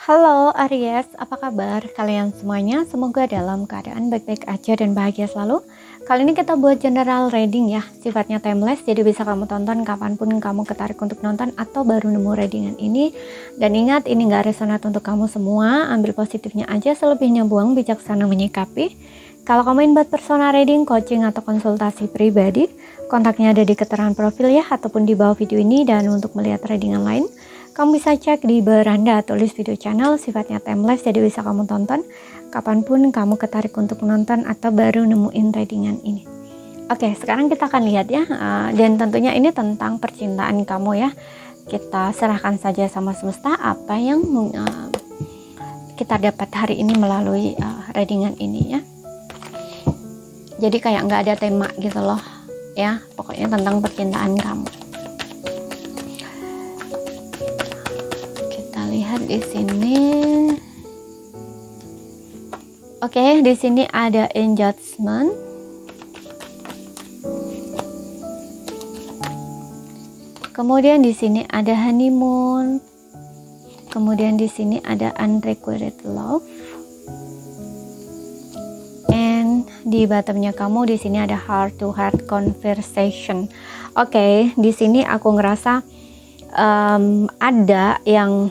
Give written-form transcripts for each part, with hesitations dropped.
Halo Aries, apa kabar kalian semuanya? Semoga dalam keadaan baik-baik aja dan bahagia selalu. Kali ini kita buat general reading ya, sifatnya timeless, jadi bisa kamu tonton kapanpun kamu ketarik untuk nonton atau baru nemu readingan ini. Dan ingat, ini gak resonat untuk kamu semua, ambil positifnya aja, selebihnya buang, bijaksana menyikapi. Kalau kamu ingin buat personal reading, coaching, atau konsultasi pribadi, kontaknya ada di keterangan profil ya, ataupun di bawah video ini. Dan untuk melihat readingan lain, kamu bisa cek di beranda tulis video channel, sifatnya timeless, jadi bisa kamu tonton kapanpun kamu ketarik untuk nonton atau baru nemuin readingan ini. Oke, sekarang kita akan lihat ya, dan tentunya ini tentang percintaan kamu ya. Kita serahkan saja sama semesta apa yang kita dapat hari ini melalui readingan ini ya. Jadi kayak nggak ada tema gitu loh ya, pokoknya tentang percintaan kamu. Lihat di sini. Oke, di sini ada Judgment. Kemudian di sini ada Honeymoon. Kemudian di sini ada Unrequited Love. And di bottomnya kamu di sini ada Heart to Heart Conversation. Oke, di sini aku ngerasa ada yang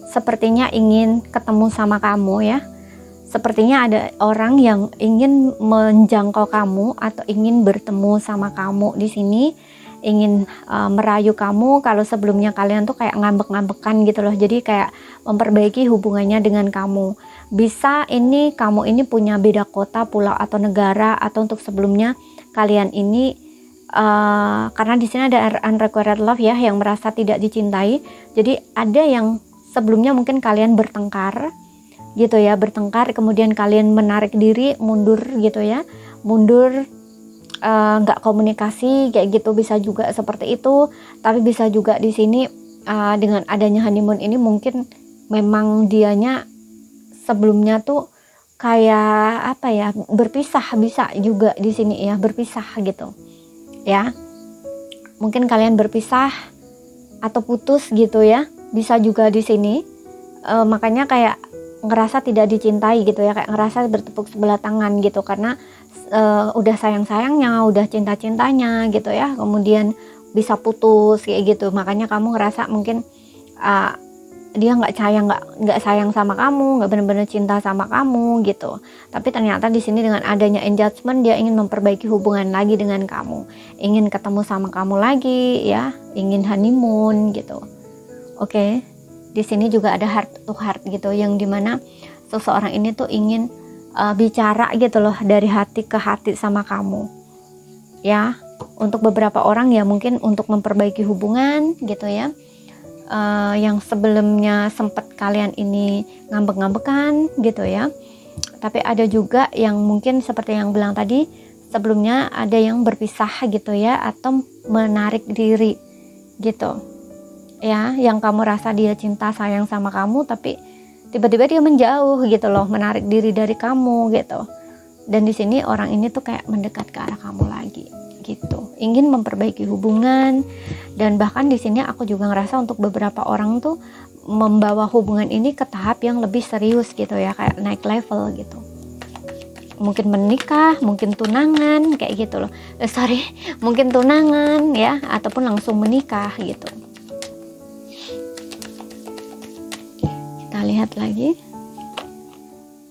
sepertinya ingin ketemu sama kamu ya. Sepertinya ada orang yang ingin menjangkau kamu atau ingin bertemu sama kamu di sini, ingin merayu kamu. Kalau sebelumnya kalian tuh kayak ngambek-ngambekan gitu loh. Jadi kayak memperbaiki hubungannya dengan kamu. Bisa ini kamu ini punya beda kota, pulau atau negara, atau untuk sebelumnya kalian ini karena di sini ada unrequited love ya, yang merasa tidak dicintai. Jadi ada yang sebelumnya mungkin kalian bertengkar gitu ya, bertengkar kemudian kalian menarik diri, mundur gitu ya, mundur, nggak komunikasi kayak gitu, bisa juga seperti itu. Tapi bisa juga di sini dengan adanya honeymoon ini mungkin memang dianya sebelumnya tuh kayak apa ya, berpisah, bisa juga di sini ya, berpisah gitu ya, mungkin kalian berpisah atau putus gitu ya, bisa juga di sini. Makanya kayak ngerasa tidak dicintai gitu ya, kayak ngerasa bertepuk sebelah tangan gitu, karena udah sayang-sayangnya, udah cinta-cintanya gitu ya, kemudian bisa putus kayak gitu. Makanya kamu ngerasa mungkin dia nggak sayang sama kamu, nggak benar-benar cinta sama kamu gitu. Tapi ternyata di sini dengan adanya Judgment, dia ingin memperbaiki hubungan lagi dengan kamu, ingin ketemu sama kamu lagi ya, ingin honeymoon gitu. Oke, di sini juga ada heart to heart gitu, yang dimana seseorang ini tuh ingin bicara gitu loh, dari hati ke hati sama kamu ya. Untuk beberapa orang ya mungkin untuk memperbaiki hubungan gitu ya, yang sebelumnya sempat kalian ini ngambek-ngambekan gitu ya. Tapi ada juga yang mungkin seperti yang bilang tadi, sebelumnya ada yang berpisah gitu ya, atau menarik diri gitu ya, yang kamu rasa dia cinta sayang sama kamu, tapi tiba-tiba dia menjauh gitu loh, menarik diri dari kamu gitu. Dan di sini orang ini tuh kayak mendekat ke arah kamu lagi gitu, ingin memperbaiki hubungan. Dan bahkan di sini aku juga ngerasa untuk beberapa orang tuh membawa hubungan ini ke tahap yang lebih serius gitu ya, kayak naik level gitu, mungkin menikah, mungkin tunangan kayak gitu loh, mungkin tunangan ya, ataupun langsung menikah gitu. Kita lihat lagi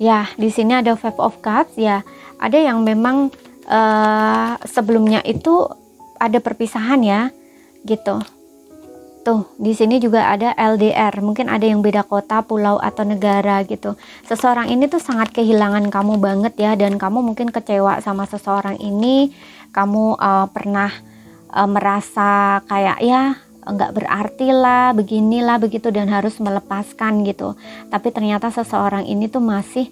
ya, di sini ada Five of Cups ya, ada yang memang sebelumnya itu ada perpisahan ya gitu. Tuh, di sini juga ada LDR, mungkin ada yang beda kota, pulau atau negara gitu. Seseorang ini tuh sangat kehilangan kamu banget ya, dan kamu mungkin kecewa sama seseorang ini. Kamu pernah merasa kayak ya nggak berarti lah, beginilah begitu, dan harus melepaskan gitu. Tapi ternyata seseorang ini tuh masih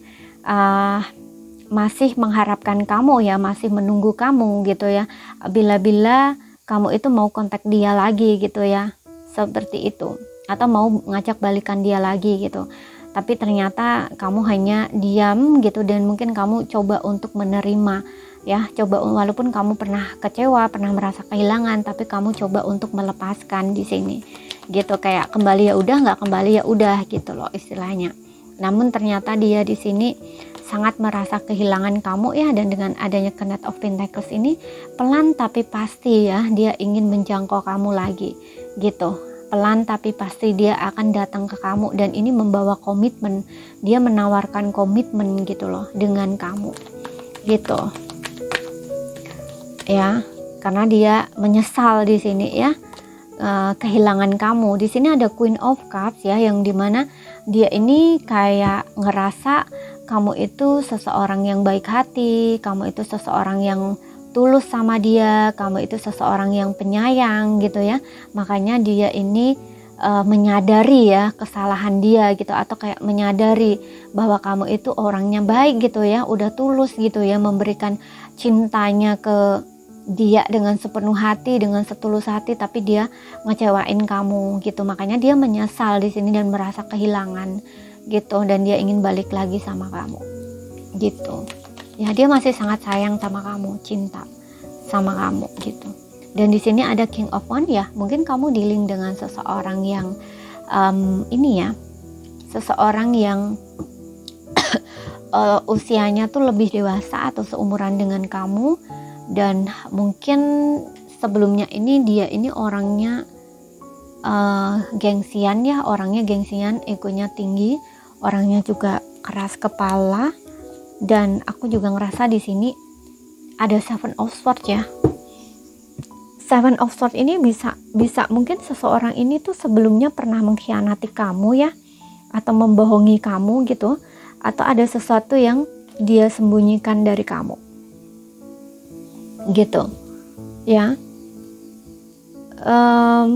mengharapkan kamu ya, masih menunggu kamu gitu ya, bila-bila kamu itu mau kontak dia lagi gitu ya, seperti itu, atau mau ngajak balikan dia lagi gitu. Tapi ternyata kamu hanya diam gitu, dan mungkin kamu coba untuk menerima ya, coba, walaupun kamu pernah kecewa, pernah merasa kehilangan, tapi kamu coba untuk melepaskan di sini gitu, kayak kembali ya udah, nggak kembali ya udah gitu loh istilahnya. Namun ternyata dia di sini sangat merasa kehilangan kamu ya, dan dengan adanya Knight of Pentacles ini pelan tapi pasti ya dia ingin menjangkau kamu lagi gitu. Pelan tapi pasti dia akan datang ke kamu, dan ini membawa komitmen. Dia menawarkan komitmen gitu loh dengan kamu gitu ya, karena dia menyesal di sini ya, kehilangan kamu. Di sini ada Queen of Cups ya, yang dimana dia ini kayak ngerasa kamu itu seseorang yang baik hati, kamu itu seseorang yang tulus sama dia, kamu itu seseorang yang penyayang gitu ya. Makanya dia ini menyadari ya kesalahan dia gitu, atau kayak menyadari bahwa kamu itu orangnya baik gitu ya, udah tulus gitu ya, memberikan cintanya ke dia dengan sepenuh hati, dengan setulus hati, tapi dia ngecewain kamu gitu. Makanya dia menyesal di sini dan merasa kehilangan gitu, dan dia ingin balik lagi sama kamu gitu ya. Dia masih sangat sayang sama kamu, cinta sama kamu gitu. Dan di sini ada King of Wands ya, mungkin kamu dealing dengan seseorang yang ini ya, seseorang yang usianya tuh lebih dewasa atau seumuran dengan kamu, dan mungkin sebelumnya ini dia ini orangnya gengsian ya, orangnya gengsian, egonya tinggi, orangnya juga keras kepala. Dan aku juga ngerasa di sini ada Seven of Swords ya. Seven of Swords ini bisa mungkin seseorang ini tuh sebelumnya pernah mengkhianati kamu ya, atau membohongi kamu gitu, atau ada sesuatu yang dia sembunyikan dari kamu gitu ya.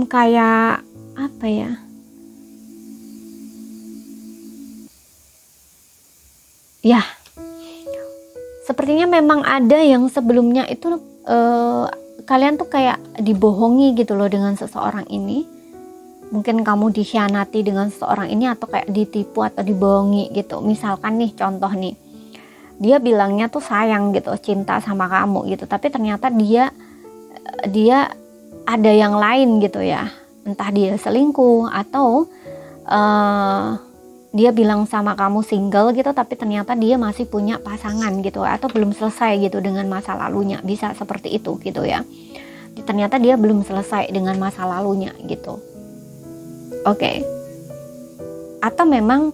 Kayak apa ya, ya sepertinya memang ada yang sebelumnya itu kalian tuh kayak dibohongi gitu loh dengan seseorang ini. Mungkin kamu dikhianati dengan seseorang ini, atau kayak ditipu atau dibohongi gitu. Misalkan nih, contoh nih, dia bilangnya tuh sayang gitu, cinta sama kamu gitu, tapi ternyata dia ada yang lain gitu ya. Entah dia selingkuh, atau dia bilang sama kamu single gitu, tapi ternyata dia masih punya pasangan gitu, atau belum selesai gitu dengan masa lalunya. Bisa seperti itu gitu ya. Ternyata dia belum selesai dengan masa lalunya gitu. Oke. Atau memang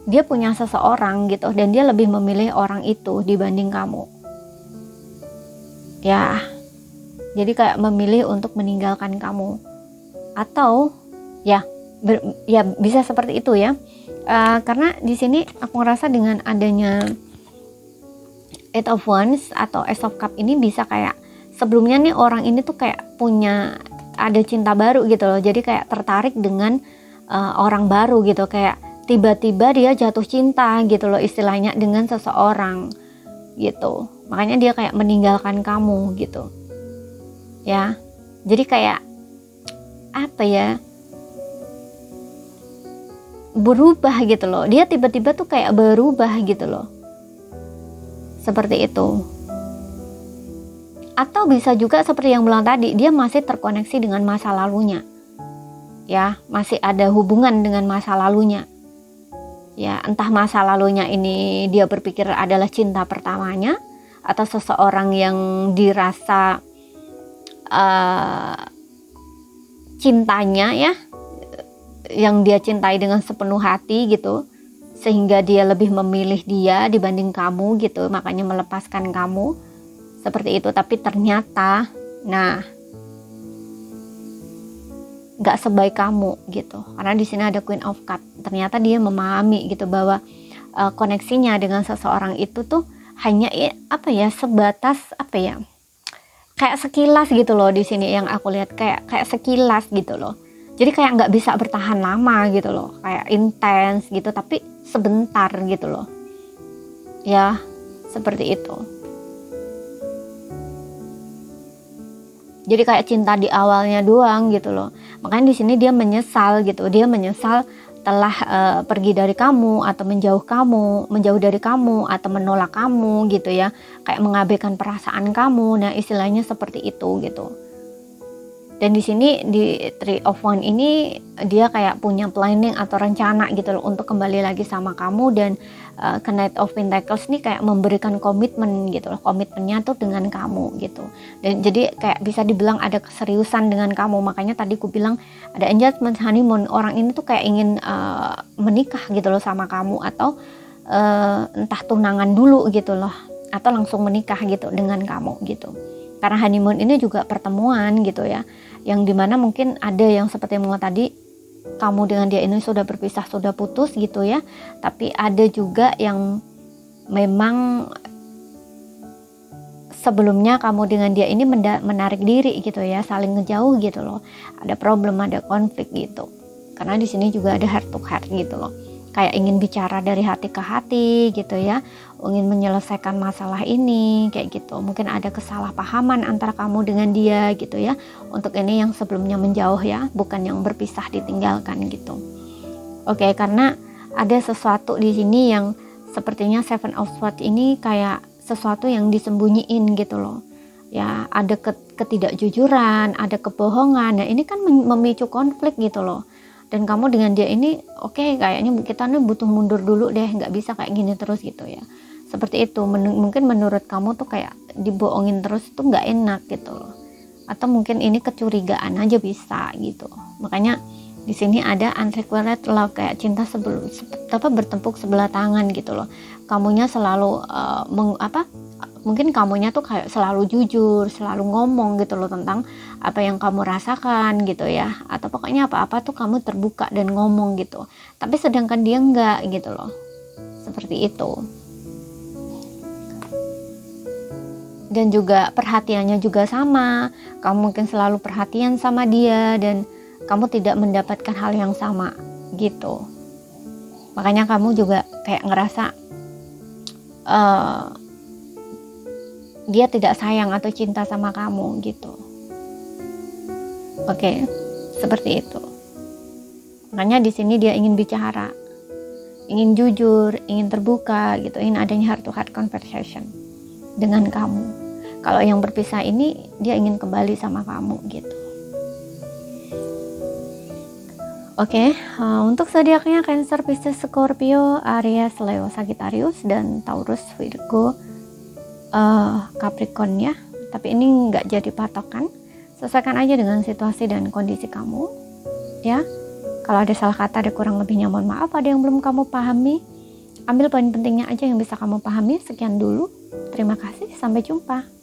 dia punya seseorang gitu, dan dia lebih memilih orang itu dibanding kamu ya. Jadi kayak memilih untuk meninggalkan kamu, atau ya bisa seperti itu ya. Karena di sini aku ngerasa dengan adanya Eight of Wands atau Ace of Cup ini, bisa kayak sebelumnya nih orang ini tuh kayak punya ada cinta baru gitu loh. Jadi kayak tertarik dengan orang baru gitu, kayak tiba-tiba dia jatuh cinta gitu loh istilahnya dengan seseorang gitu. Makanya dia kayak meninggalkan kamu gitu ya. Jadi kayak apa ya, berubah gitu loh. Dia tiba-tiba tuh kayak berubah gitu loh, seperti itu. Atau bisa juga seperti yang bilang tadi, dia masih terkoneksi dengan masa lalunya ya, masih ada hubungan dengan masa lalunya ya. Entah masa lalunya ini dia berpikir adalah cinta pertamanya, atau seseorang yang dirasa cintanya ya, yang dia cintai dengan sepenuh hati gitu, sehingga dia lebih memilih dia dibanding kamu gitu, makanya melepaskan kamu seperti itu. Tapi ternyata nggak sebaik kamu gitu, karena di sini ada Queen of Cups. Ternyata dia memahami gitu bahwa koneksinya dengan seseorang itu tuh hanya apa ya, sebatas apa ya, kayak sekilas gitu loh. Di sini yang aku lihat kayak sekilas gitu loh. Jadi kayak nggak bisa bertahan lama gitu loh, kayak intens gitu, tapi sebentar gitu loh ya, seperti itu. Jadi kayak cinta di awalnya doang gitu loh. Makanya di sini dia menyesal gitu, dia menyesal telah pergi dari kamu, atau menjauh dari kamu, atau menolak kamu gitu ya, kayak mengabaikan perasaan kamu. Nah istilahnya seperti itu gitu Dan di sini di Three of Wands ini dia kayak punya planning atau rencana gitu loh untuk kembali lagi sama kamu. Dan Knight of Pentacles nih kayak memberikan komitmen gitu loh, komitmennya tuh dengan kamu gitu. Dan jadi kayak bisa dibilang ada keseriusan dengan kamu. Makanya tadi aku bilang ada engagement, honeymoon. Orang ini tuh kayak ingin menikah gitu loh sama kamu, atau entah tunangan dulu gitu loh, atau langsung menikah gitu dengan kamu gitu. Karena honeymoon ini juga pertemuan gitu ya, yang dimana mungkin ada yang seperti yang tadi, kamu dengan dia ini sudah berpisah, sudah putus gitu ya. Tapi ada juga yang memang sebelumnya kamu dengan dia ini menarik diri gitu ya, saling ngejauh gitu loh. Ada problem, ada konflik gitu. Karena di sini juga ada heart to heart gitu loh. Kayak ingin bicara dari hati ke hati gitu ya, ingin menyelesaikan masalah ini kayak gitu. Mungkin ada kesalahpahaman antara kamu dengan dia gitu ya. Untuk ini yang sebelumnya menjauh ya, bukan yang berpisah ditinggalkan gitu. Oke, karena ada sesuatu di sini yang sepertinya Seven of Swords ini kayak sesuatu yang disembunyiin gitu loh. Ya, ada ketidakjujuran, ada kebohongan. Nah, ini kan memicu konflik gitu loh. Dan kamu dengan dia ini oke, kayaknya kita nih butuh mundur dulu deh, nggak bisa kayak gini terus gitu ya. Seperti itu. Mungkin menurut kamu tuh kayak dibohongin terus tuh nggak enak gitu loh. Atau mungkin ini kecurigaan aja bisa gitu. Makanya di sini ada unrequited love, kayak cinta bertepuk sebelah tangan gitu loh. Kamunya selalu mungkin kamunya tuh kayak selalu jujur, selalu ngomong gitu loh tentang apa yang kamu rasakan gitu ya. Atau pokoknya apa-apa tuh kamu terbuka dan ngomong gitu. Tapi sedangkan dia enggak gitu loh. Seperti itu. Dan juga perhatiannya juga sama. Kamu mungkin selalu perhatian sama dia dan kamu tidak mendapatkan hal yang sama gitu. Makanya kamu juga kayak ngerasa dia tidak sayang atau cinta sama kamu gitu. Oke, seperti itu. Makanya di sini dia ingin bicara, ingin jujur, ingin terbuka gitu, ingin adanya heart to heart conversation dengan kamu. Kalau yang berpisah ini dia ingin kembali sama kamu gitu. Oke, untuk zodiaknya Cancer, Pisces, Scorpio, Aries, Leo, Sagittarius, dan Taurus, Virgo, Capricorn ya. Tapi ini nggak jadi patokan, sesuaikan aja dengan situasi dan kondisi kamu ya. Kalau ada salah kata, ada kurang lebihnya mohon maaf. Ada yang belum kamu pahami, ambil poin pentingnya aja yang bisa kamu pahami. Sekian dulu, terima kasih, sampai jumpa.